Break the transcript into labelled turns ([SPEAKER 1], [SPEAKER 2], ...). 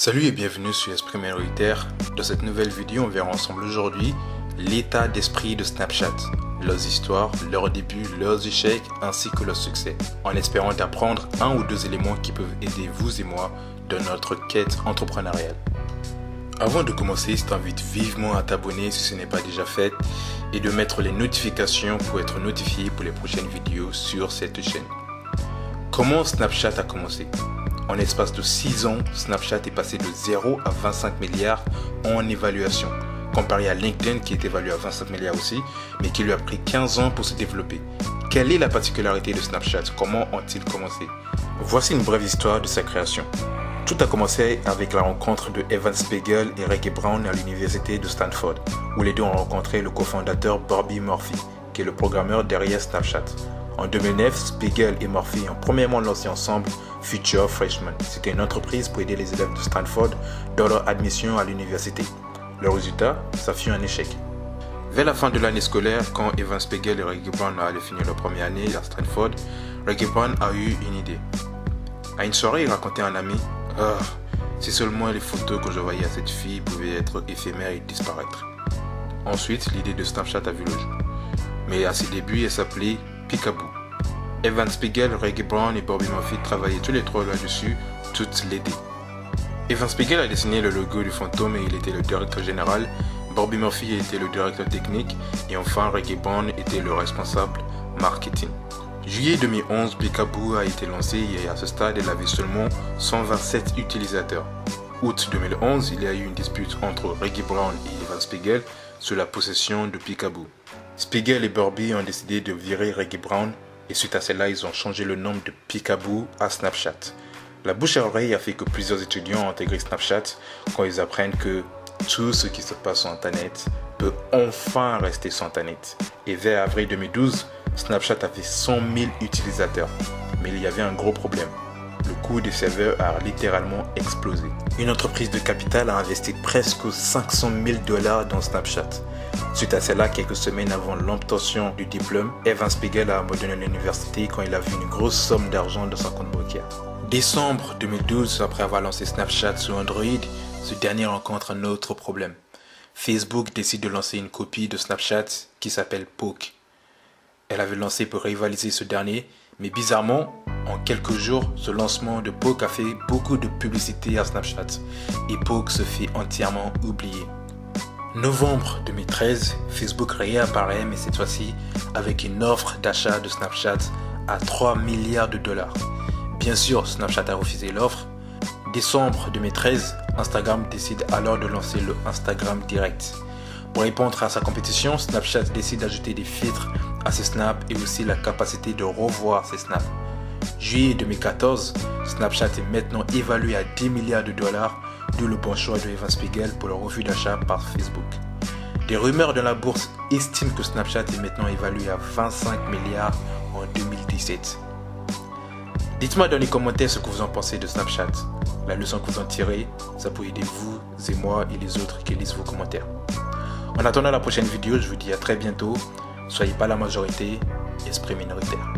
[SPEAKER 1] Salut et bienvenue sur Esprit Minoritaire. Dans cette nouvelle vidéo, on verra ensemble aujourd'hui l'état d'esprit de Snapchat, leurs histoires, leurs débuts, leurs échecs ainsi que leurs succès, en espérant d'apprendre un ou deux éléments qui peuvent aider vous et moi dans notre quête entrepreneuriale. Avant de commencer, je t'invite vivement à t'abonner si ce n'est pas déjà fait et de mettre les notifications pour être notifié pour les prochaines vidéos sur cette chaîne. Comment Snapchat a commencé ? En l'espace de 6 ans, Snapchat est passé de 0 à 25 milliards en évaluation, comparé à LinkedIn qui est évalué à 25 milliards aussi, mais qui lui a pris 15 ans pour se développer. Quelle est la particularité de Snapchat? Comment ont-ils commencé? Voici une brève histoire de sa création. Tout a commencé avec la rencontre de Evan Spiegel et Reggie Brown à l'université de Stanford, où les deux ont rencontré le cofondateur Bobby Murphy, qui est le programmeur derrière Snapchat. En 2009, Spiegel et Murphy ont premièrement lancé ensemble Future Freshman. C'était une entreprise pour aider les élèves de Stanford dans leur admission à l'université. Le résultat, ça fut un échec. Vers la fin de l'année scolaire, quand Evan Spiegel et Reggie Brown allaient finir leur première année à Stanford, Reggie Brown a eu une idée. À une soirée, il racontait à un ami « si seulement les photos que j'envoyais à cette fille pouvaient être éphémères et disparaître. » Ensuite, l'idée de Snapchat a vu le jour. Mais à ses débuts, elle s'appelait Peekaboo. Evan Spiegel, Reggie Brown et Bobby Murphy travaillaient tous les trois là-dessus toute l'été. Evan Spiegel a dessiné le logo du fantôme et il était le directeur général. Bobby Murphy était le directeur technique et enfin Reggie Brown était le responsable marketing. Juillet 2011, Peekaboo a été lancé et à ce stade, elle avait seulement 127 utilisateurs. Août 2011, il y a eu une dispute entre Reggie Brown et Evan Spiegel sur la possession de Peekaboo. Spiegel et Bobby ont décidé de virer Reggie Brown et suite à cela, ils ont changé le nom de Peekaboo à Snapchat. La bouche à oreille a fait que plusieurs étudiants ont intégré Snapchat quand ils apprennent que tout ce qui se passe sur Internet peut enfin rester sur Internet. Et vers avril 2012, Snapchat avait 100 000 utilisateurs. Mais il y avait un gros problème. Le coût des serveurs a littéralement explosé. Une entreprise de capital a investi presque 500 000 $ dans Snapchat. Suite à cela, quelques semaines avant l'obtention du diplôme, Evan Spiegel a abandonné l'université quand il a vu une grosse somme d'argent dans son compte bancaire. Décembre 2012, après avoir lancé Snapchat sur Android, ce dernier rencontre un autre problème. Facebook décide de lancer une copie de Snapchat qui s'appelle Poke. Elle avait lancé pour rivaliser ce dernier, mais bizarrement, en quelques jours, ce lancement de Poke a fait beaucoup de publicité à Snapchat et Poke se fait entièrement oublier. Novembre 2013, Facebook réapparaît, mais cette fois-ci avec une offre d'achat de Snapchat à 3 milliards $. Bien sûr, Snapchat a refusé l'offre. Décembre 2013, Instagram décide alors de lancer le Instagram Direct. Pour répondre à sa compétition, Snapchat décide d'ajouter des filtres à ses snaps et aussi la capacité de revoir ses snaps. Juillet 2014, Snapchat est maintenant évalué à 10 milliards $, d'où le bon choix de Evan Spiegel pour le refus d'achat par Facebook. Des rumeurs de la bourse estiment que Snapchat est maintenant évalué à 25 milliards en 2017. Dites-moi dans les commentaires ce que vous en pensez de Snapchat. La leçon que vous en tirez, ça peut aider vous et moi et les autres qui lisent vos commentaires. En attendant la prochaine vidéo, je vous dis à très bientôt. Soyez pas la majorité, esprit minoritaire.